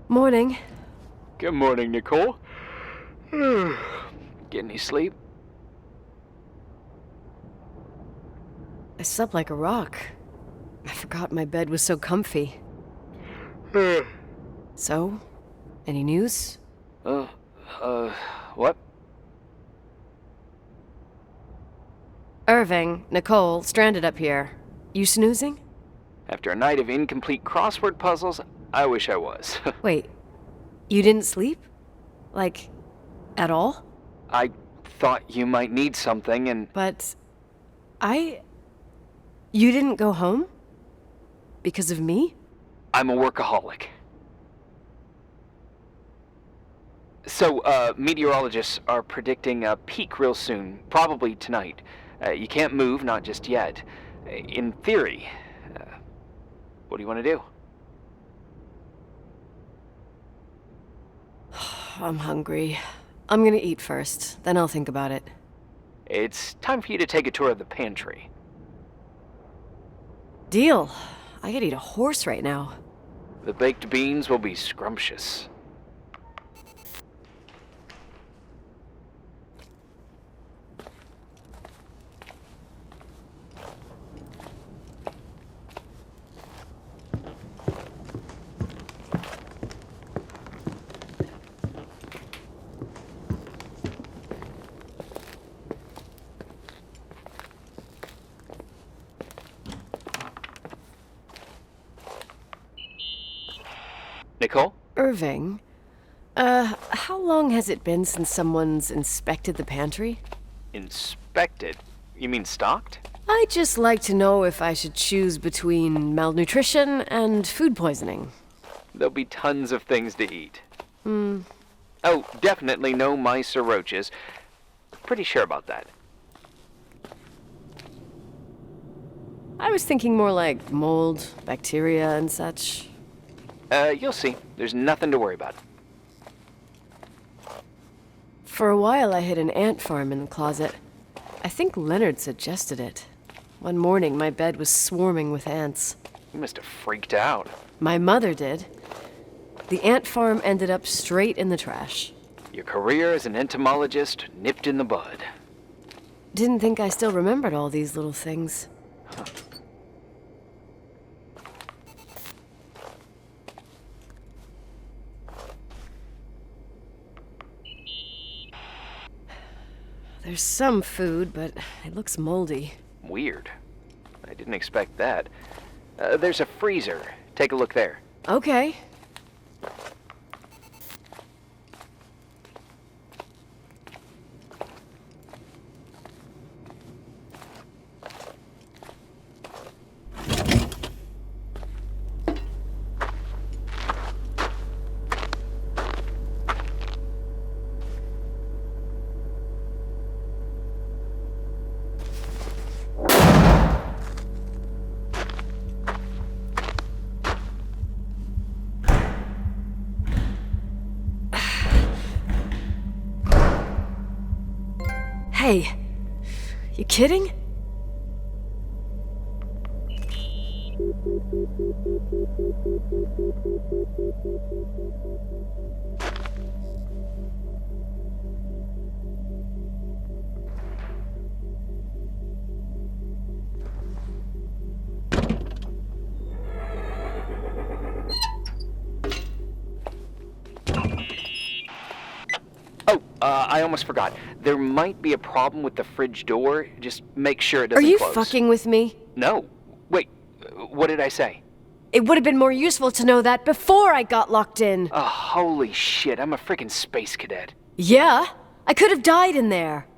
Morning. Good morning, Nicole. Get any sleep? I slept like a rock. I forgot my bed was so comfy. So, any news? What? Irving, Nicole, stranded up here. You snoozing? After a night of incomplete crossword puzzles, I wish I was. Wait, you didn't sleep? Like, at all? I thought you might need something and... But... You didn't go home? Because of me? I'm a workaholic. So, meteorologists are predicting a peak real soon, probably tonight. You can't move, not just yet. In theory. What do you want to do? I'm hungry. I'm gonna eat first, then I'll think about it. It's time for you to take a tour of the pantry. Deal. I could eat a horse right now. The baked beans will be scrumptious. Nicole? Irving, how long has it been since someone's inspected the pantry? Inspected? You mean stocked? I'd just like to know if I should choose between malnutrition and food poisoning. There'll be tons of things to eat. Oh, definitely no mice or roaches. Pretty sure about that. I was thinking more like mold, bacteria, and such. You'll see. There's nothing to worry about. For a while, I hid an ant farm in the closet. I think Leonard suggested it. One morning, my bed was swarming with ants. You must have freaked out. My mother did. The ant farm ended up straight in the trash. Your career as an entomologist nipped in the bud. Didn't think I still remembered all these little things. There's some food, but it looks moldy. Weird. I didn't expect that. There's a freezer. Take a look there. Okay. Hey, you kidding? Oh, I almost forgot. There might be a problem with the fridge door. Just make sure it Are doesn't you close. fucking with me? No. Wait, what did I say? It would have been more useful to know that before I got locked in. Oh, holy shit, I'm a freaking space cadet. Yeah, I could have died in there.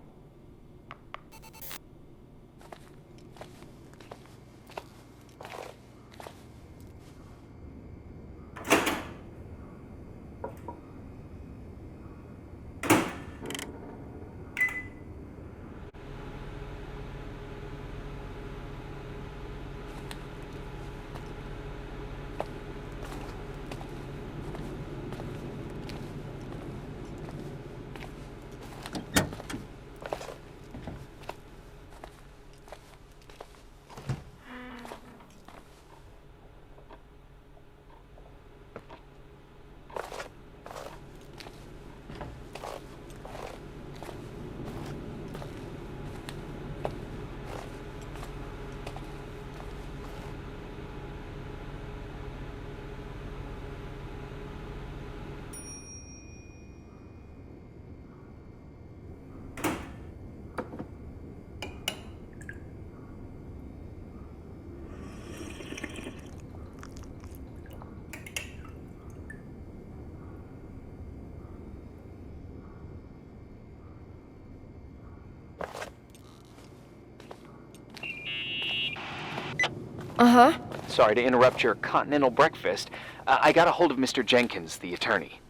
Uh-huh. Sorry to interrupt your continental breakfast. I got a hold of Mr. Jenkins, the attorney.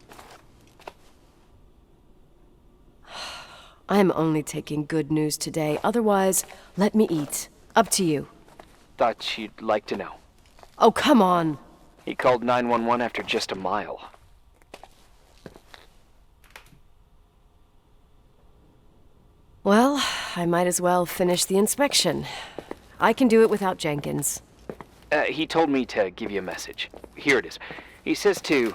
I'm only taking good news today. Otherwise, let me eat. Up to you. Thought you'd like to know. Oh, come on. He called 911 after just a mile. Well, I might as well finish the inspection. I can do it without Jenkins. He told me to give you a message. Here it is. He says to...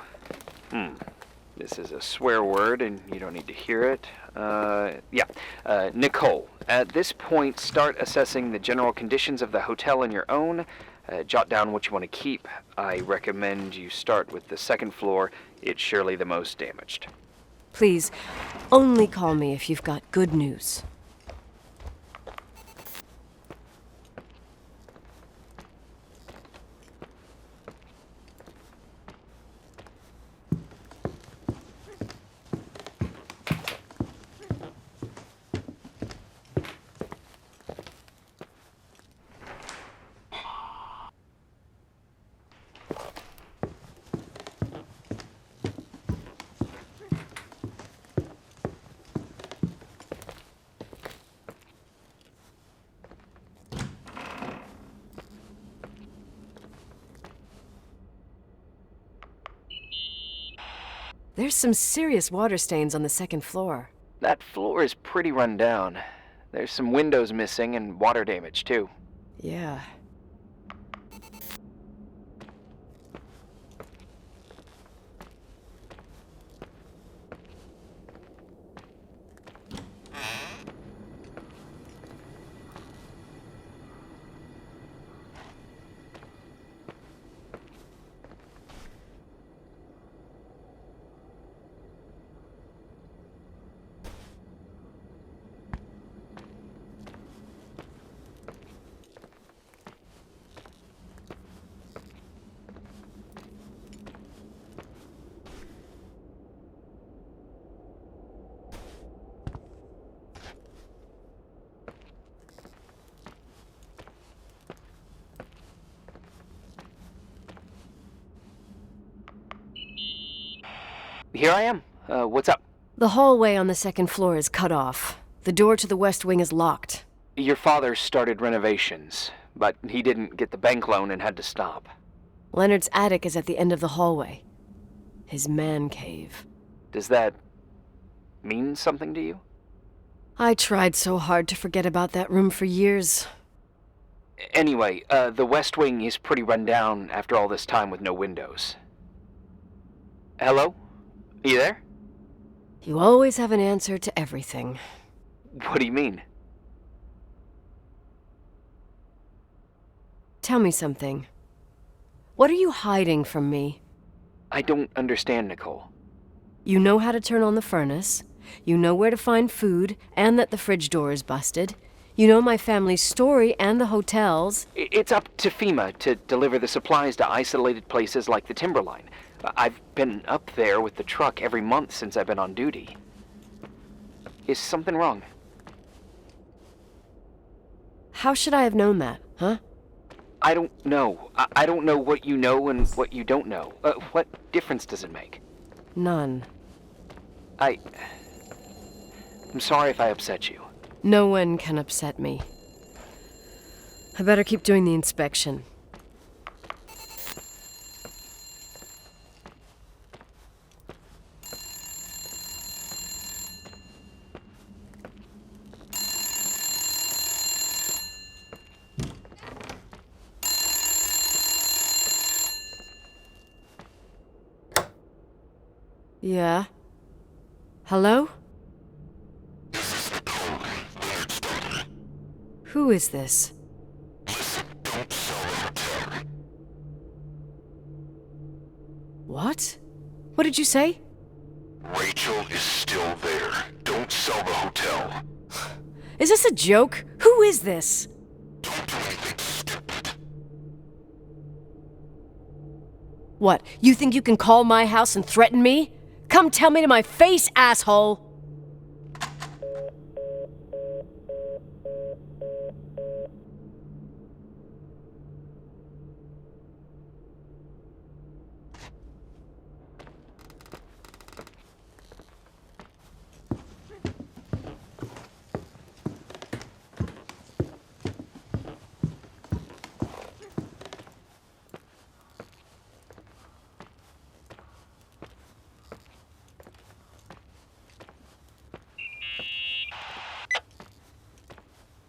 This is a swear word, and you don't need to hear it. Nicole. At this point, start assessing the general conditions of the hotel on your own. Jot down what you want to keep. I recommend you start with the second floor. It's surely the most damaged. Please, only call me if you've got good news. There's some serious water stains on the second floor. That floor is pretty run down. There's some windows missing and water damage, too. Yeah. Here I am. What's up? The hallway on the second floor is cut off. The door to the west wing is locked. Your father started renovations, but he didn't get the bank loan and had to stop. Leonard's attic is at the end of the hallway. His man cave. Does that mean something to you? I tried so hard to forget about that room for years. Anyway, the west wing is pretty run down after all this time with no windows. Hello? Are you there? You always have an answer to everything. What do you mean? Tell me something. What are you hiding from me? I don't understand, Nicole. You know how to turn on the furnace. You know where to find food, and that the fridge door is busted. You know my family's story and the hotel's. It's up to FEMA to deliver the supplies to isolated places like the Timberline. I've been up there with the truck every month since I've been on duty. Is something wrong? How should I have known that, huh? I don't know. I don't know what you know and what you don't know. What difference does it make? None. I'm sorry if I upset you. No one can upset me. I better keep doing the inspection. Yeah? Hello? Who is this? What? What did you say? Rachel is still there. Don't sell the hotel. Is this a joke? Who is this? Don't do anything stupid. What, you think you can call my house and threaten me? Come tell me to my face, asshole!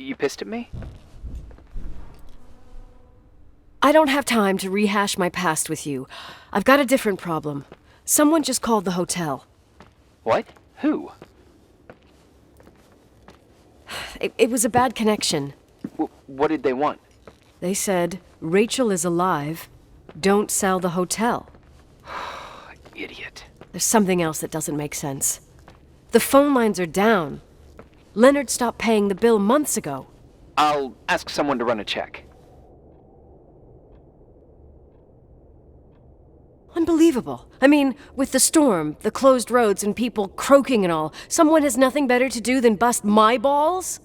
You pissed at me? I don't have time to rehash my past with you. I've got a different problem. Someone just called the hotel. What? Who? It was a bad connection. What did they want? They said, Rachel is alive. Don't sell the hotel. Idiot. There's something else that doesn't make sense. The phone lines are down. Leonard stopped paying the bill months ago. I'll ask someone to run a check. Unbelievable. I mean, with the storm, the closed roads, and people croaking and all, someone has nothing better to do than bust my balls?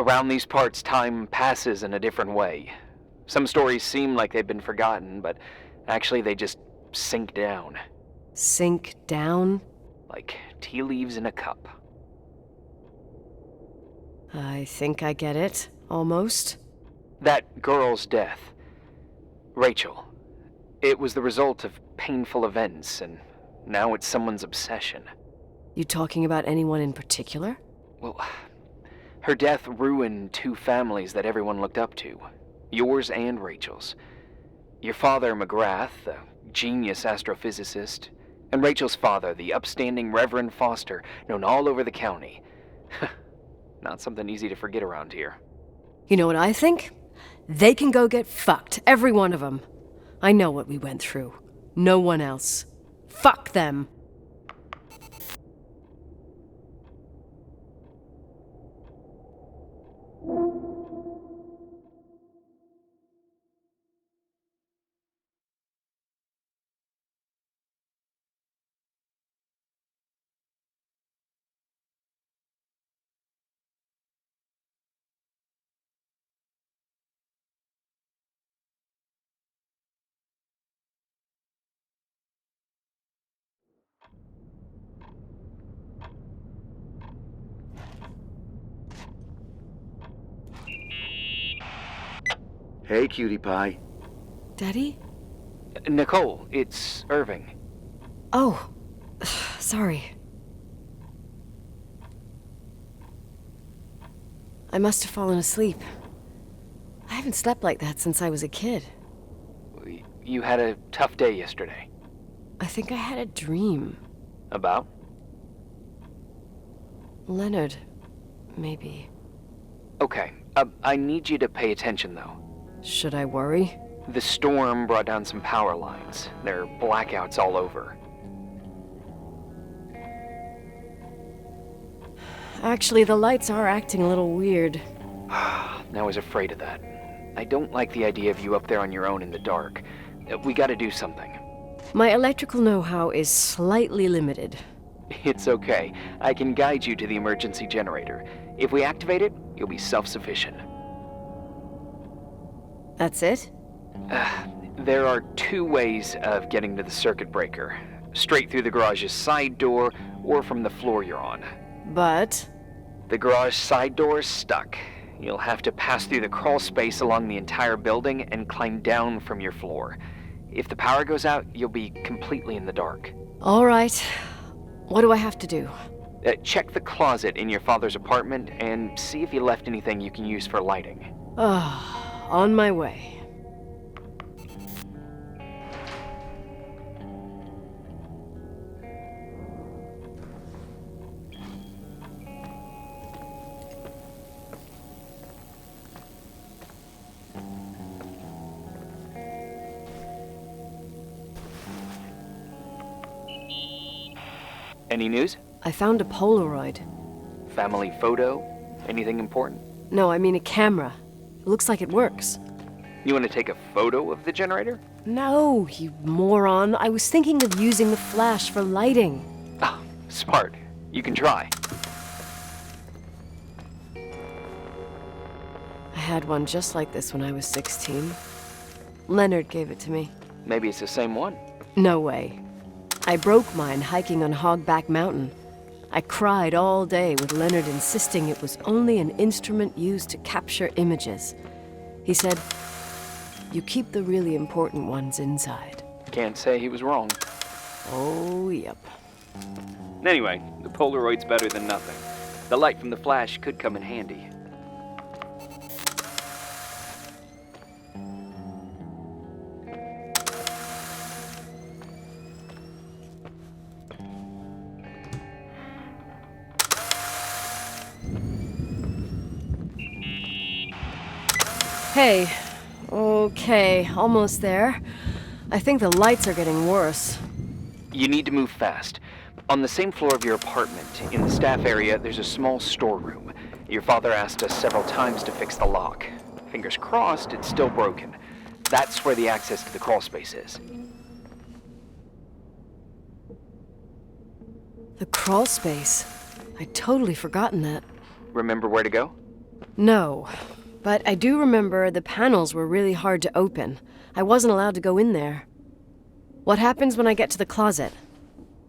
Around these parts, time passes in a different way. Some stories seem like they've been forgotten, but actually they just sink down. Sink down? Like tea leaves in a cup. I think I get it, almost. That girl's death. Rachel. It was the result of painful events, and now it's someone's obsession. You talking about anyone in particular? Well, her death ruined two families that everyone looked up to. Yours and Rachel's. Your father, McGrath, a genius astrophysicist, and Rachel's father, the upstanding Reverend Foster, known all over the county. Not something easy to forget around here. You know what I think? They can go get fucked, every one of them. I know what we went through. No one else. Fuck them. Hey, cutie pie. Daddy? Nicole, it's Irving. Oh, sorry. I must have fallen asleep. I haven't slept like that since I was a kid. You had a tough day yesterday. I think I had a dream. About? Leonard, maybe. Okay, I need you to pay attention, though. Should I worry? The storm brought down some power lines. There are blackouts all over. Actually, the lights are acting a little weird. I was afraid of that. I don't like the idea of you up there on your own in the dark. We gotta do something. My electrical know-how is slightly limited. It's okay. I can guide you to the emergency generator. If we activate it, you'll be self-sufficient. That's it? There are two ways of getting to the circuit breaker. Straight through the garage's side door, or from the floor you're on. But... The garage side door is stuck. You'll have to pass through the crawl space along the entire building and climb down from your floor. If the power goes out, you'll be completely in the dark. all right. What do I have to do? Check the closet in your father's apartment and see if you left anything you can use for lighting. On my way. Any news? I found a Polaroid. Family photo? Anything important? No, I mean a camera. It looks like it works. You want to take a photo of the generator? No, you moron. I was thinking of using the flash for lighting. Ah, smart. You can try. I had one just like this when I was 16. Leonard gave it to me. Maybe it's the same one. No way. I broke mine hiking on Hogback Mountain. I cried all day with Leonard insisting it was only an instrument used to capture images. He said, "You keep the really important ones inside." Can't say he was wrong. Oh, yep. Anyway, the Polaroid's better than nothing. The light from the flash could come in handy. Hey. Okay, almost there. I think the lights are getting worse. You need to move fast. On the same floor of your apartment, in the staff area, there's a small storeroom. Your father asked us several times to fix the lock. Fingers crossed, it's still broken. That's where the access to the crawl space is. The crawl space. I'd totally forgotten that. Remember where to go? No, but I do remember the panels were really hard to open. I wasn't allowed to go in there. What happens when I get to the closet?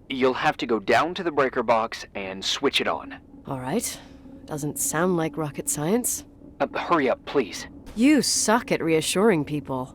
You'll have to go down to the breaker box and switch it on. All right. Doesn't sound like rocket science. Hurry up, please. You suck at reassuring people.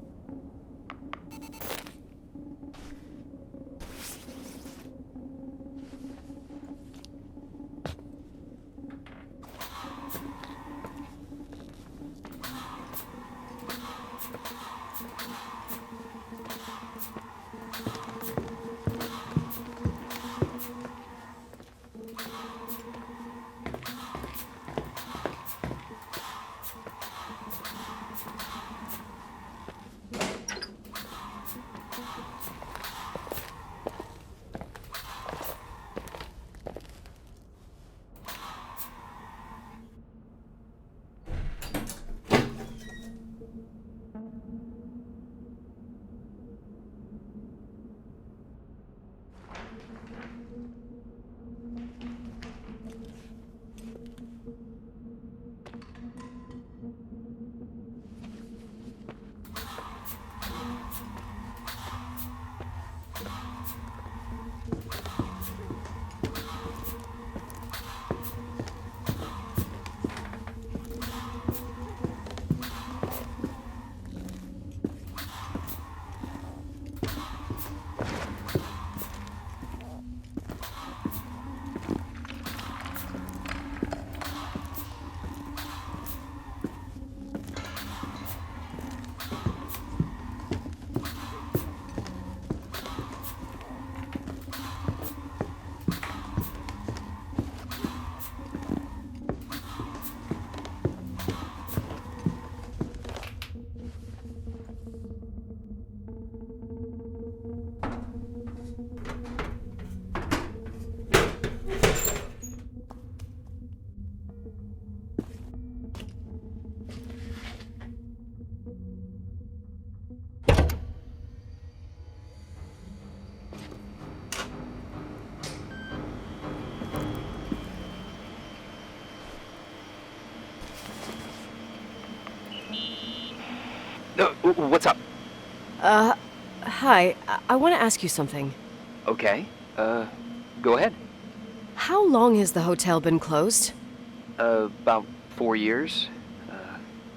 What's up? Hi. I want to ask you something. Okay. Go ahead. How long has the hotel been closed? About 4 years.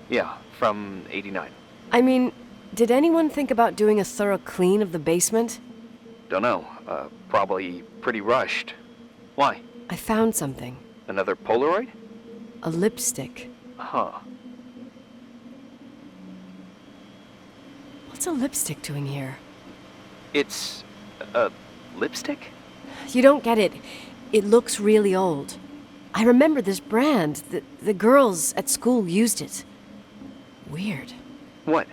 Yeah, from '89. I mean, did anyone think about doing a thorough clean of the basement? Don't know. Probably pretty rushed. Why? I found something. Another Polaroid? A lipstick. Huh. What's a lipstick doing here? It's a lipstick? You don't get it. It looks really old. I remember this brand. The girls at school used it. Weird. What?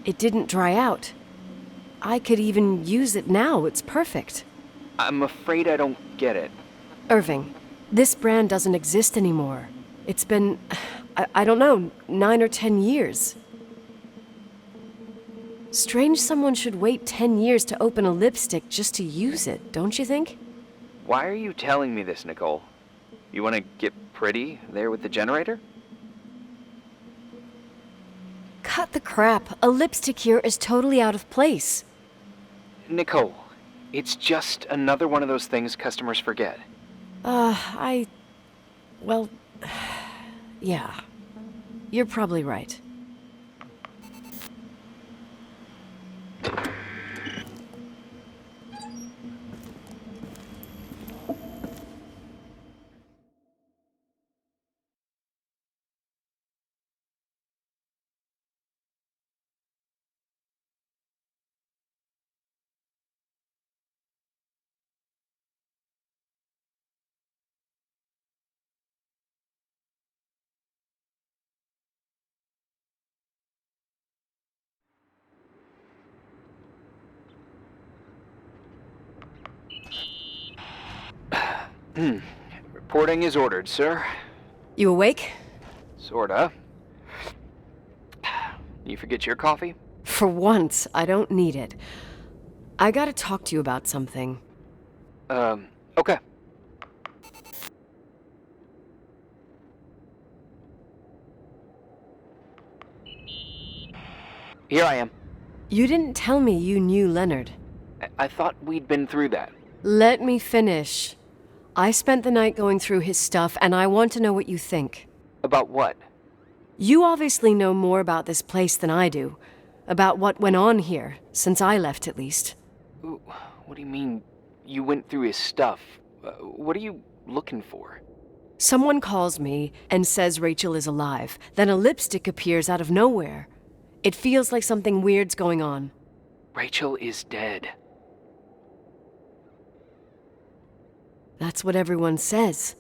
It didn't dry out. I could even use it now. It's perfect. I'm afraid I don't get it. Irving, this brand doesn't exist anymore. It's been, I don't know, 9 or 10 years. Strange someone should wait 10 years to open a lipstick just to use it, don't you think? Why are you telling me this, Nicole? You want to get pretty there with the generator? Cut the crap. A lipstick here is totally out of place. Nicole, it's just another one of those things customers forget. Well, yeah. You're probably right. Reporting is ordered, sir. You awake? Sorta. You forget your coffee? For once, I don't need it. I gotta talk to you about something. Okay. Here I am. You didn't tell me you knew Leonard. I thought we'd been through that. Let me finish. I spent the night going through his stuff, and I want to know what you think. About what? You obviously know more about this place than I do. About what went on here, since I left at least. Ooh, what do you mean, you went through his stuff? What are you looking for? Someone calls me and says Rachel is alive. Then a lipstick appears out of nowhere. It feels like something weird's going on. Rachel is dead. That's what everyone says.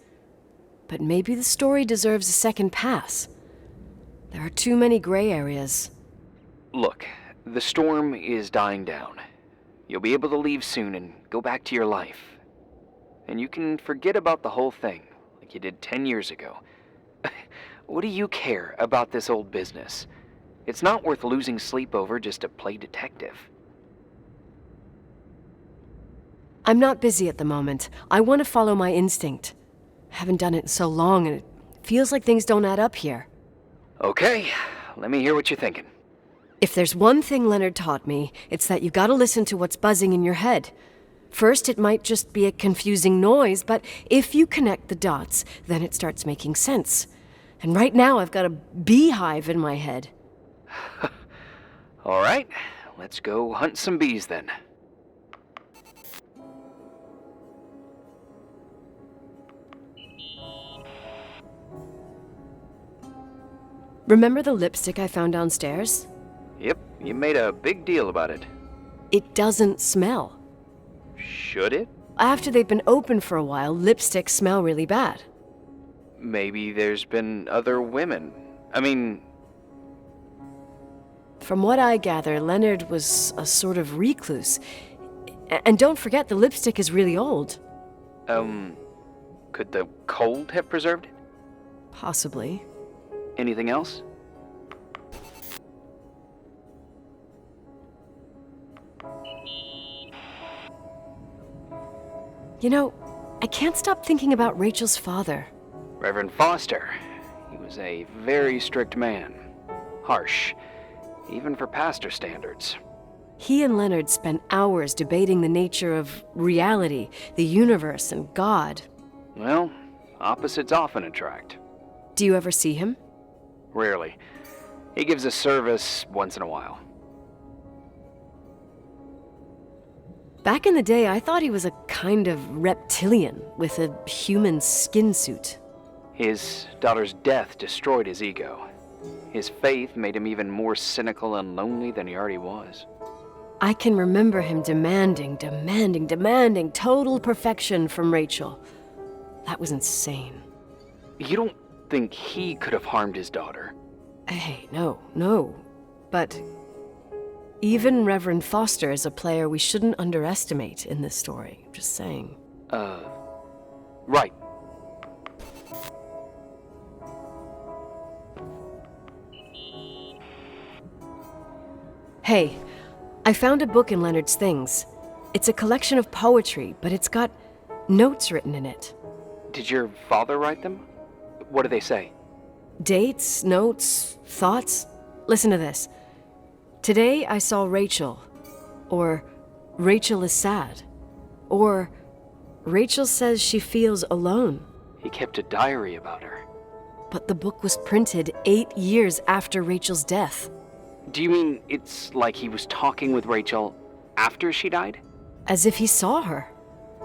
But maybe the story deserves a second pass. There are too many gray areas. Look, the storm is dying down. You'll be able to leave soon and go back to your life. And you can forget about the whole thing, like you did 10 years ago. What do you care about this old business? It's not worth losing sleep over just to play detective. I'm not busy at the moment. I want to follow my instinct. Haven't done it in so long, and it feels like things don't add up here. Okay, let me hear what you're thinking. If there's one thing Leonard taught me, it's that you gotta listen to what's buzzing in your head. First, it might just be a confusing noise, but if you connect the dots, then it starts making sense. And right now, I've got a beehive in my head. All right, let's go hunt some bees then. Remember the lipstick I found downstairs? Yep, you made a big deal about it. It doesn't smell. Should it? After they've been open for a while, lipsticks smell really bad. Maybe there's been other women. I mean, From what I gather, Leonard was a sort of recluse. And don't forget, the lipstick is really old. could the cold have preserved it? Possibly. Anything else? You know, I can't stop thinking about Rachel's father. Reverend Foster. He was a very strict man. Harsh, even for pastor standards. He and Leonard spent hours debating the nature of reality, the universe, and God. Well, opposites often attract. Do you ever see him? Rarely. He gives a service once in a while. Back in the day, I thought he was a kind of reptilian with a human skin suit. His daughter's death destroyed his ego. His faith made him even more cynical and lonely than he already was. I can remember him demanding total perfection from Rachel. That was insane. You don't think he could have harmed his daughter? Hey, no. But even Reverend Foster is a player we shouldn't underestimate in this story. I'm just saying. Right. Hey, I found a book in Leonard's things. It's a collection of poetry, but it's got notes written in it. Did your father write them? What do they say? Dates, notes, thoughts. Listen to this. Today I saw Rachel. Or Rachel is sad. Or Rachel says she feels alone. He kept a diary about her. But the book was printed 8 years after Rachel's death. Do you mean it's like he was talking with Rachel after she died? As if he saw her.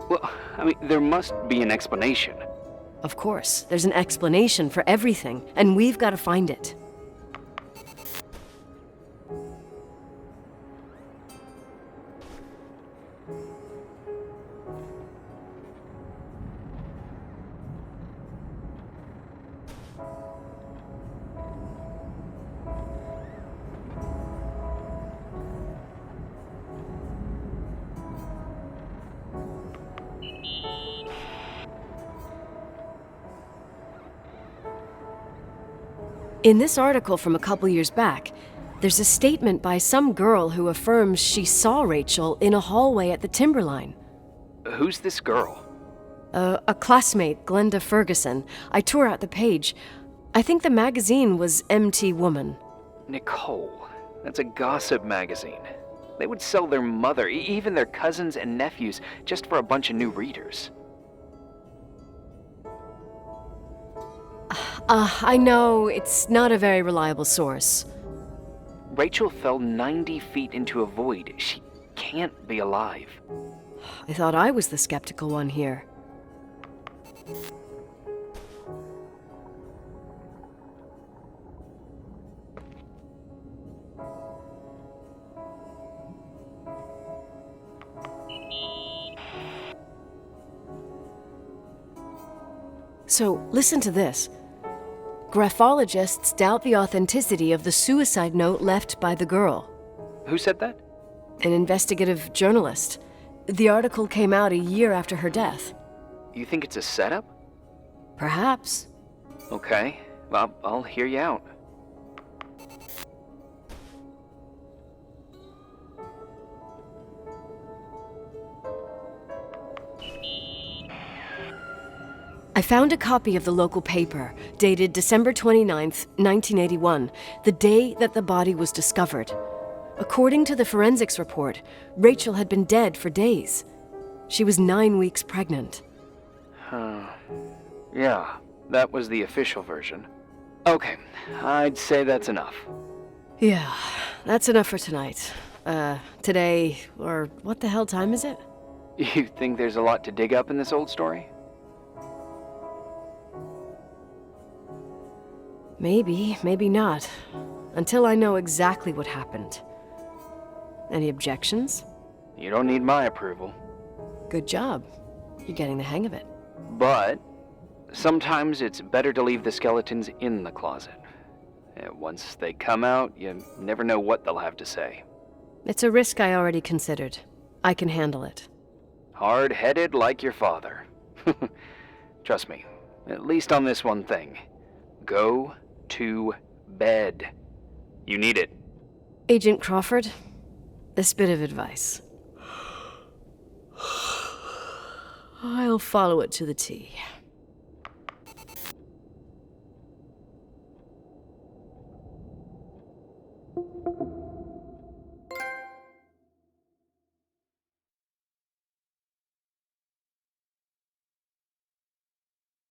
Well, I mean, there must be an explanation. Of course, there's an explanation for everything, and we've got to find it. In this article from a couple years back, there's a statement by some girl who affirms she saw Rachel in a hallway at the Timberline. Who's this girl? A classmate, Glenda Ferguson. I tore out the page. I think the magazine was MT Woman. Nicole. That's a gossip magazine. They would sell their mother, even their cousins and nephews, just for a bunch of new readers. I know it's not a very reliable source. Rachel fell 90 feet into a void. She can't be alive. I thought I was the skeptical one here. So, listen to this. Graphologists doubt the authenticity of the suicide note left by the girl. Who said that? An investigative journalist. The article came out a year after her death. You think it's a setup? Perhaps. Okay, well, I'll hear you out. I found a copy of the local paper, dated December 29th, 1981, the day that the body was discovered. According to the forensics report, Rachel had been dead for days. She was 9 weeks pregnant. Yeah, that was the official version. Okay, I'd say that's enough. Yeah, that's enough for tonight. Today, or what the hell time is it? You think there's a lot to dig up in this old story? Maybe, maybe not. Until I know exactly what happened. Any objections? You don't need my approval. Good job. You're getting the hang of it. But sometimes it's better to leave the skeletons in the closet. Once they come out, you never know what they'll have to say. It's a risk I already considered. I can handle it. Hard-headed like your father. Trust me, at least on this one thing. Go to bed. You need it. Agent Crawford, this bit of advice. I'll follow it to the T.